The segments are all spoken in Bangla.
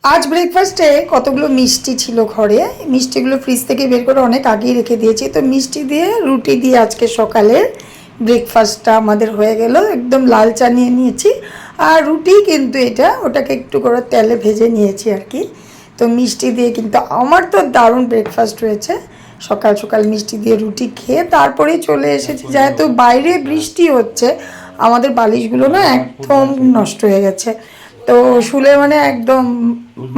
आज ब्रेकफास्टे कतगुलो मिष्टि छिलो घरे मिष्टिगुलो फ्रिज थेके बेर करे अनेक आगेई रेखे दिएछि। तो मिष्टि दिए रुटी दिए आजके सकालेर ब्रेकफास्टटा आमादेर हये गेल। एकदम लाल चा निये निয়েছি আর রুটি কিন্তু এটা ওটাকে একটু করে তেলে ভেজে নিয়েছি আর কি। তো মিষ্টি দিয়ে কিন্তু আমার তো দারুণ ব্রেকফাস্ট হয়েছে। সকাল সকাল মিষ্টি দিয়ে রুটি খেয়ে তারপরেই চলে এসেছি, যেহেতু বাইরে বৃষ্টি হচ্ছে আমাদের বালিশগুলো না একদম নষ্ট হয়ে গেছে। তো শুলে মানে একদম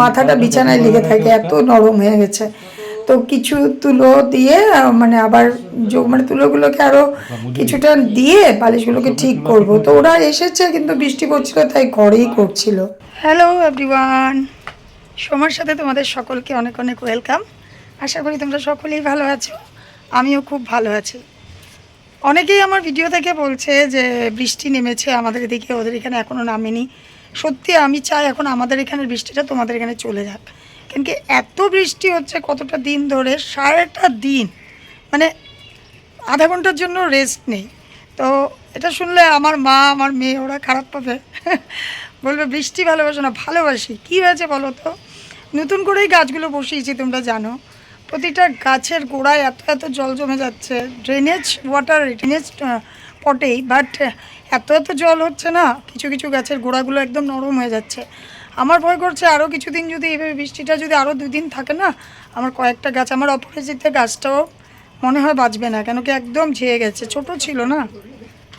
মাথাটা বিছানায় লেগে থাকে, এত নরম হয়ে গেছে। তো কিছু তুলো দিয়ে মানে আবার মানে তুলোগুলোকে আরও কিছুটা দিয়ে বালিশগুলোকে ঠিক করব। তো ওরা এসেছে কিন্তু বৃষ্টি পড়ছিল তাই ঘরেই করছিল। হ্যালো এভরিওয়ান, সোমার সাথে তোমাদের সকলকে অনেক অনেক ওয়েলকাম। আশা করি তোমরা সকলেই ভালো আছো, আমিও খুব ভালো আছি। অনেকেই আমার ভিডিও থেকে বলছে যে বৃষ্টি নেমেছে আমাদের এদিকে, ওদের এখানে এখনও নামেনি। সত্যি আমি চাই এখন আমাদের এখানের বৃষ্টিটা তোমাদের এখানে চলে যাক, কেন কি এত বৃষ্টি হচ্ছে কতটা দিন ধরে, সারাটা দিন মানে আধা ঘন্টার জন্য রেস্ট নেই। তো এটা শুনলে আমার মা আমার মেয়ে ওরা খারাপ পাবে, বলবে বৃষ্টি ভালোবাসো না। ভালোবাসি। কী হয়েছে বলো তো, নতুন করেই গাছগুলো বসিয়েছি তোমরা জানো। প্রতিটা গাছের গোড়ায় এত এত জল জমে যাচ্ছে, ড্রেনেজ পটেই, বাট এত এত জল হচ্ছে না, কিছু কিছু গাছের গোড়াগুলো একদম নরম হয়ে যাচ্ছে। আমার ভয় করছে আরও কিছুদিন যদি এইভাবে বৃষ্টিটা যদি আরও 2 দিন থাকে না, আমার কয়েকটা গাছ, আমার অপোজিটে গাছটাও মনে হয় বাঁচবে না, কেন কি একদম ঝেয়ে গেছে, ছোট ছিল না।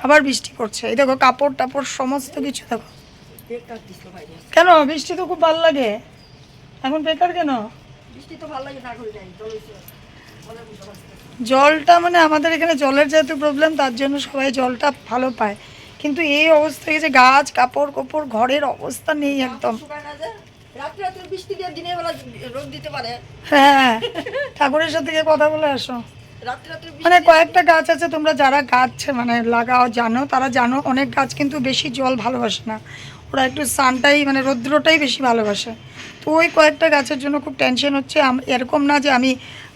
আবার বৃষ্টি পড়ছে, এই দেখো কাপড় টাপড় সমস্ত কিছু দেখো। কেন বৃষ্টি তো খুব ভালো লাগে, এখন বেকার কেন? জলটা মানে আমাদের এখানে জলের যেহেতু প্রবলেম, তার জন্য সবাই জলটা ভালো পায়, কিন্তু এই অবস্থা হয়েছে গাছ কাপড় কোপড় ঘরের অবস্থা নেই একদম। হ্যাঁ, ঠাকুরের সাথে গিয়ে কথা বলে আসো। মানে কয়েকটা গাছ আছে, তোমরা যারা গাছ মানে লাগাও জানো, তারা জানো অনেক গাছ কিন্তু বেশি জল ভালোবাসে না, ওরা একটু সানটাই মানে রৌদ্রটাই বেশি ভালোবাসে। তো ওই কয়েকটা গাছের জন্য খুব টেনশন হচ্ছে। এরকম না যে আমি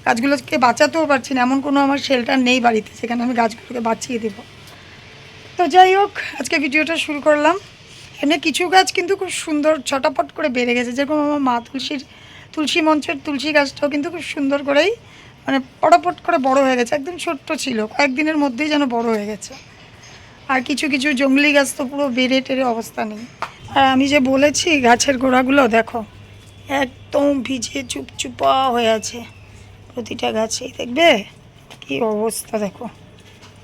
গাছগুলোকে বাঁচাতেও পারছি না, এমন কোনো আমার শেল্টার নেই বাড়িতে যেখানে আমি গাছগুলোকে বাঁচিয়ে দেবো। তো যাই হোক, আজকে ভিডিওটা শুরু করলাম। এমনি কিছু গাছ কিন্তু খুব সুন্দর ছটাপট করে বেড়ে গেছে, যেরকম আমার মা তুলসী মঞ্চের তুলসী গাছটাও কিন্তু খুব সুন্দর করেই মানে পটাপট করে বড় হয়ে গেছে, একদম ছোট্ট ছিল, কয়েকদিনের মধ্যেই যেন বড় হয়ে গেছে। আর কিছু কিছু জংলি গাছ তো পুরো বেড়ে টেরে অবস্থা নেই। আর আমি যে বলেছি গাছের গোড়াগুলো দেখো একদম ভিজে চুপচুপা হয়ে আছে প্রতিটা গাছেই, দেখবে কি অবস্থা, দেখো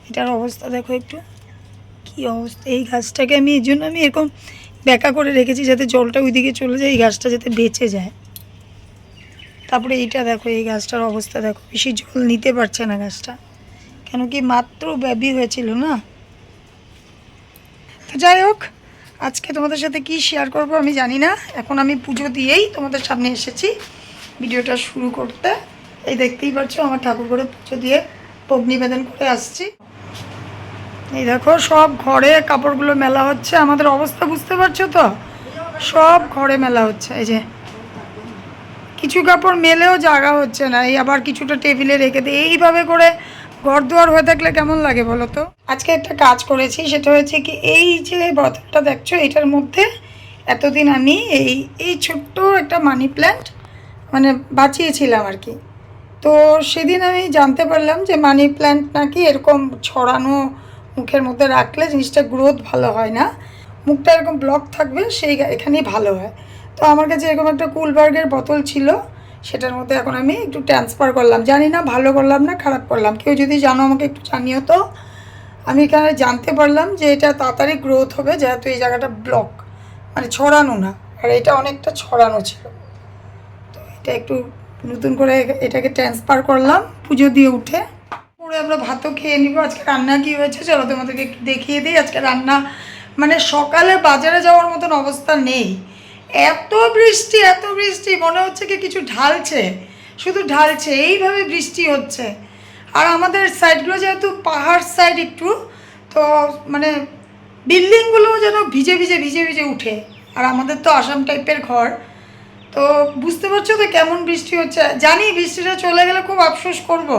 এটার অবস্থা দেখো একটু কি অবস্থা। এই গাছটাকে আমি এই জন্য আমি এরকম ব্যাকা করে রেখেছি যাতে জলটা ওইদিকে চলে যায়, এই গাছটা যাতে বেঁচে যায়। তারপরে এইটা দেখো, এই গাছটার অবস্থা দেখো, বেশি জল নিতে পারছে না গাছটা, কেন কি মাত্র বেবি হয়েছিল না। তো যাই হোক, আজকে তোমাদের সাথে কি শেয়ার করব আমি জানি না। এখন আমি পুজো দিয়েই তোমাদের সামনে এসেছি ভিডিওটা শুরু করতে। এই দেখতেই পাচ্ছ আমার ঠাকুর ঘরে পুজো দিয়ে ভোগ নিবেদন করে আসছি। এই দেখো সব ঘরে কাপড়গুলো মেলা হচ্ছে, আমাদের অবস্থা বুঝতে পারছো তো, সব ঘরে মেলা হচ্ছে। এই যে কিছু কাপড় মেলেও জায়গা হচ্ছে না, এই আবার কিছুটা টেবিলে রেখে দিই। এইভাবে করে ঘর দুয়ার হয়ে থাকলে কেমন লাগে বলো তো। আজকে একটা কাজ করেছি, সেটা হচ্ছে কি এই যে বোতলটা দেখছো এটার মধ্যে এতদিন আমি এই ছোট্ট একটা মানি প্ল্যান্ট মানে বাঁচিয়েছিলাম আর কি। তো সেদিন আমি জানতে পারলাম যে মানি প্ল্যান্ট নাকি এরকম ছড়ানো মুখের মধ্যে রাখলে জিনিসটা গ্রোথ ভালো হয় না, মুখটা এরকম ব্লক থাকবে সেই এখানেই ভালো হয়। তো আমার কাছে এরকম একটা কুলবার্গের বোতল ছিল, সেটার মধ্যে এখন আমি একটু ট্রান্সফার করলাম। জানি না ভালো করলাম না খারাপ করলাম, কেউ যদি জানো আমাকে একটু জানিও তো। আমি এখানে জানতে পারলাম যে এটা তাড়াতাড়ি গ্রোথ হবে, যেহেতু এই জায়গাটা ব্লক মানে ছড়ানো না, আর এটা অনেকটা ছড়ানো ছিল। তো এটা একটু নতুন করে এটাকে ট্রান্সফার করলাম পুজো দিয়ে উঠে। পরে আমরা ভাতও খেয়ে নিব। আজকে রান্না কী হয়েছে চলো তোমাদেরকে একটু দেখিয়ে দিই। আজকে রান্না মানে সকালে বাজারে যাওয়ার মতন অবস্থা নেই, এত বৃষ্টি মনে হচ্ছে কি কিছু ঢালছে, শুধু ঢালছে, এইভাবে বৃষ্টি হচ্ছে। আর আমাদের সাইডগুলো যেহেতু পাহাড় সাইড একটু, তো মানে বিল্ডিংগুলো যেন ভিজে ভিজে উঠে, আর আমাদের তো আসাম টাইপের ঘর, তো বুঝতে পারছো তো কেমন বৃষ্টি হচ্ছে। জানি বৃষ্টিটা চলে গেলে খুব আফসোস করব,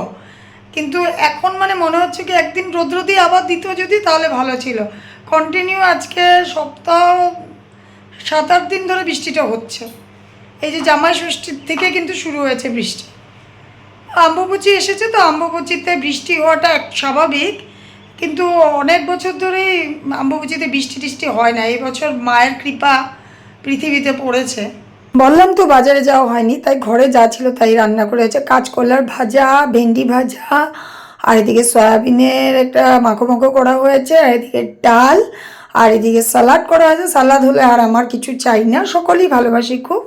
কিন্তু এখন মানে মনে হচ্ছে কি একদিন রৌদ্র দিয়ে আবার দিত যদি তাহলে ভালো ছিল। কন্টিনিউ আজকে সপ্তাহ 7-8 দিন ধরে বৃষ্টিটা হচ্ছে, এই যে জামাই ষষ্ঠীর থেকে কিন্তু শুরু হয়েছে বৃষ্টি। আম্বুবচি এসেছে তো, আম্বুবচিতে বৃষ্টি হওয়াটা স্বাভাবিক, কিন্তু অনেক বছর ধরেই আম্বুবচিতে বৃষ্টি টিষ্টি হয় না। এই বছর মায়ের কৃপা পৃথিবীতে পড়েছে। বললাম তো বাজারে যাওয়া হয়নি, তাই ঘরে যা ছিল তাই রান্না করেছে। কাঁচকলার ভাজা, ভেন্ডি ভাজা, আর এদিকে সয়াবিনের একটা মাখো মাখো করা হয়েছে, আর এদিকে ডাল, আর এদিকে স্যালাড করা হয়েছে। স্যালাড হলে আর আমার কিছু চাই না, সকলেই ভালোবাসি খুব।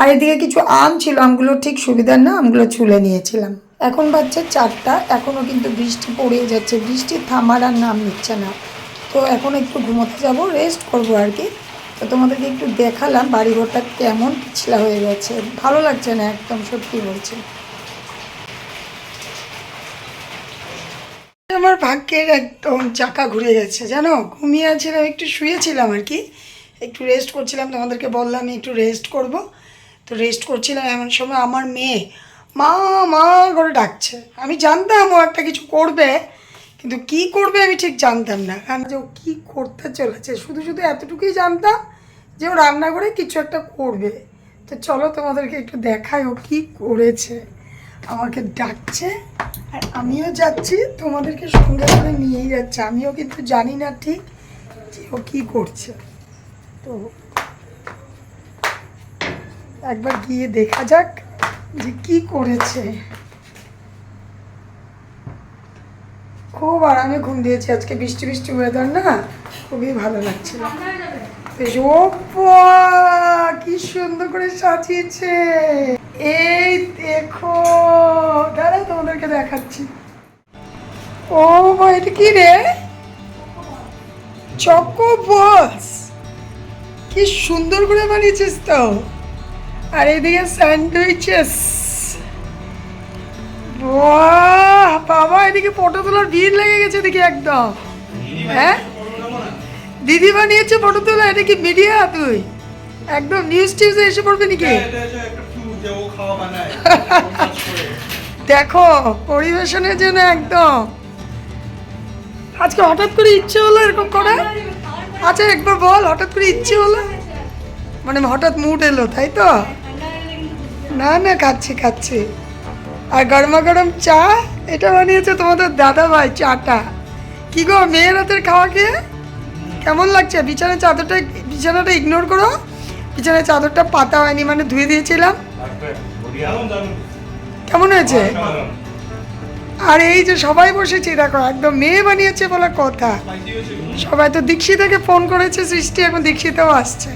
আর এদিকে কিছু আম ছিল, আমগুলো ঠিক সুবিধার না, আমগুলো ছুলে নিয়েছিলাম। এখন বাজছে 4টা, এখনও কিন্তু বৃষ্টি পড়েই যাচ্ছে, বৃষ্টি থামার আর নাম নিচ্ছে না। তো এখন একটু ঘুমোতে যাব, রেস্ট করবো আর কি। তো তোমাদেরকে একটু দেখালাম বাড়িঘরটা কেমন পিছলা হয়ে গেছে, ভালো লাগছে না একদম, সত্যি বলছি। আমার ভাগ্যের একদম চাকা ঘুরে গেছে জানো। ঘুমিয়ে আছিলাম, একটু শুয়েছিলাম আর কি, একটু রেস্ট করছিলাম। তোমাদেরকে বললাম আমি একটু রেস্ট করব, তো রেস্ট করছিলাম। এমন সময় আমার মেয়ে মা মা করে ডাকছে। আমি জানতাম ও একটা কিছু করবে, কিন্তু কি করবে আমি ঠিক জানতাম না, কারণ যে ও কী করতে চলেছে শুধু শুধু এতটুকুই জানতাম যে ও রান্না করে কিছু একটা করবে। তো চলো তোমাদেরকে একটু দেখাই ও কী করেছে। আমাকে ডাকছে আর আমিও যাচ্ছি, তোমাদেরকে সঙ্গে করে নিয়েই যাচ্ছে। আমিও কিন্তু জানি না ঠিক যে ও কী করছে, তো একবার গিয়ে দেখা যাক যে কি করেছে। খুব আরামে ঘুম দিয়েছি আজকে, বৃষ্টি বৃষ্টি ওয়েদার না, খুবই ভালো লাগছিল। বেশ, ও কি সুন্দর করে সাজিয়েছে, এই দেখো, দাঁড়া তোমাদেরকে দেখাচ্ছি। ও এটা কি রে, চকো বস, কি সুন্দর করে বানিয়েছিস তো। আর এদিকে স্যান্ডউইচেস, বাহ বাবা, এদিকে ফটো তোলার ভিড় লেগে গেছে দেখি একদম। হ্যাঁ দিদি বানিয়েছে ফটো তোলা, এটা কি মিডিয়া তুই একদম নিউজ টিউজে এসে পড়বে নাকি? দেখো পরিবেশনের জন্য একদম। আজকে হঠাৎ করে ইচ্ছে হলো এরকম করে? আচ্ছা একবার বল, হঠাৎ করে ইচ্ছে হলো মানে হঠাৎ মুড এলো তাই তো? না না, খাচ্ছি খাচ্ছি। আর গরমা গরম চা, এটা বানিয়েছে তোমাদের দাদা ভাই। চাটা কি গো, মেয়ের হাতের খাওয়া খেয়ে কেমন লাগছে? বিছানাটা ইগনোর করো, বিছানার চাদরটা পাতা হয়নি, মানে ধুয়ে দিয়েছিলাম। কেমন হয়েছে? আর এই যে সবাই বসেছি দেখো, একদম মেয়ে বানিয়েছে বলে কথা। সবাই তো দীক্ষিতাকে ফোন করেছে, সৃষ্টি এখন দীক্ষিতাও আসছে।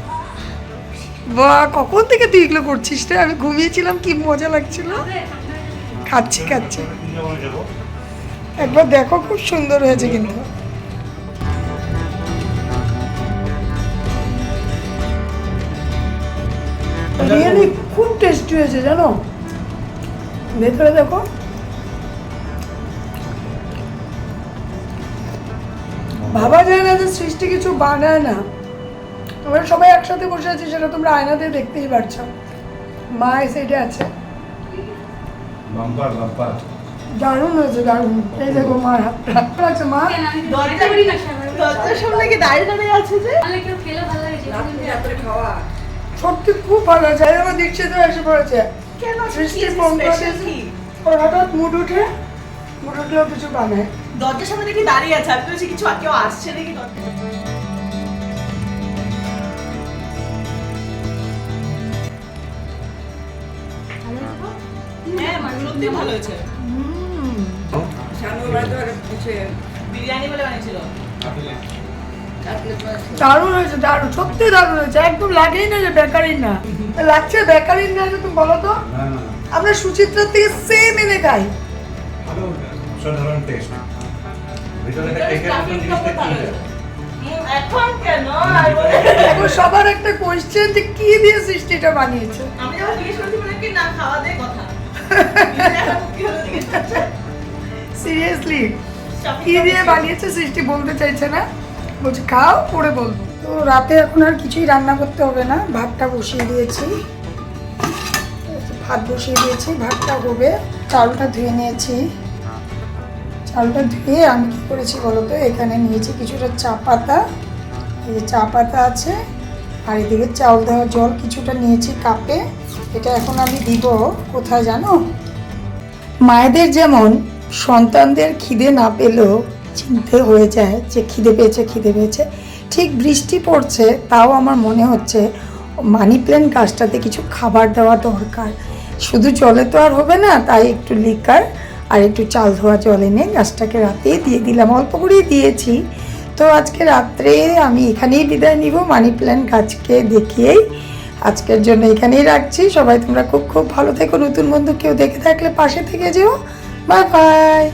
বাহ, কখন থেকে তুই এগুলো করছিস রে? আমি ঘুমিয়েছিলাম, কি মজা লাগছিল। খাচ্ছি খাচ্ছি, একবার দেখো, খুব সুন্দর হয়েছে কিন্তু। বিরিয়ানি খুব টেস্টি হয়েছে জানো, ভেতরে দেখো। ভাবা যায় না যে সৃষ্টি কিছু বানায় না। আমরা সবাই একসাথে বসে আছি, সেটা তোমরা আয়নাতে দেখতেই পারছো। মা এই সাইডে আছে। দারুণ হয়েছে, দারুণ। এই দেখো মার হাতটা আছে। মা দরজার সামনে কি দাঁড়িয়ে দাঁড়িয়ে আছে যে? সত্যি খুব ভালো হয়েছে। আমার দীক্ষিত এসে পড়েছে, সৃষ্টি ফোন করেছে, ওর হঠাৎ মুড উঠলেও কিছু বানায়। দরজার সামনে দেখি দাঁড়িয়ে আছে, আর কিছু কেউ আসছে নাকি দরজা। ভালো হয়েছে। বিরিয়ানি বলে বানিয়েছিল। দারুণ হয়েছে, দারুণ, সত্যি দারুণ হয়েছে। একদম লাগেই না যে বেকারি না, লাগছে বেকারি না। তুমি বলো তো, আমরা সুচিত্রার থেকে সেম এনে খাই। এখন সবার একটা কোয়েশ্চেন যে কি দিয়ে সৃষ্টিটা বানিয়েছে। আমি যখন জিজ্ঞেস করছি মানে কি না খাওয়া দিয়ে কথা। সিরিয়াসলি কি দিয়ে বানিয়েছে সৃষ্টি বলতে চাইছে না, বলছে খাও পরে বলবো। তো রাতে এখন আর কিছুই রান্না করতে হবে না, ভাতটা বসিয়ে দিয়েছি। ভাতটা হবে। চালটা ধুয়ে নিয়েছি। চালটা ধুয়ে আমি কী করেছি বলো তো, এখানে নিয়েছি কিছুটা চা পাতা, এই যে চা পাতা আছে, আর এদিকে চাল দেওয়া জল কিছুটা নিয়েছি কাপে। এটা এখন আমি দিব কোথায় জানো? মায়েদের যেমন সন্তানদের খিদে না পেলেও চিনতে হয়ে যায় যে খিদে পেয়েছে, ঠিক বৃষ্টি পড়ছে তাও আমার মনে হচ্ছে মানি প্ল্যান্ট গাছটাতে কিছু খাবার দেওয়া দরকার। শুধু জলে তো আর হবে না, তাই একটু লিকার আর একটু চাল ধোয়া জল এনে গাছটাকে রাতেই দিয়ে দিলাম, অল্প করেই দিয়েছি। তো আজকে রাত্রে আমি এখানেই বিদায় নিব, মানি প্ল্যান্ট গাছকে দেখিয়েই আজকের জন্য এখানেই রাখছি। সবাই তোমরা খুব খুব ভালো থেকো। নতুন বন্ধু কেউ দেখে থাকলে পাশে থেকে যেও। Bye bye.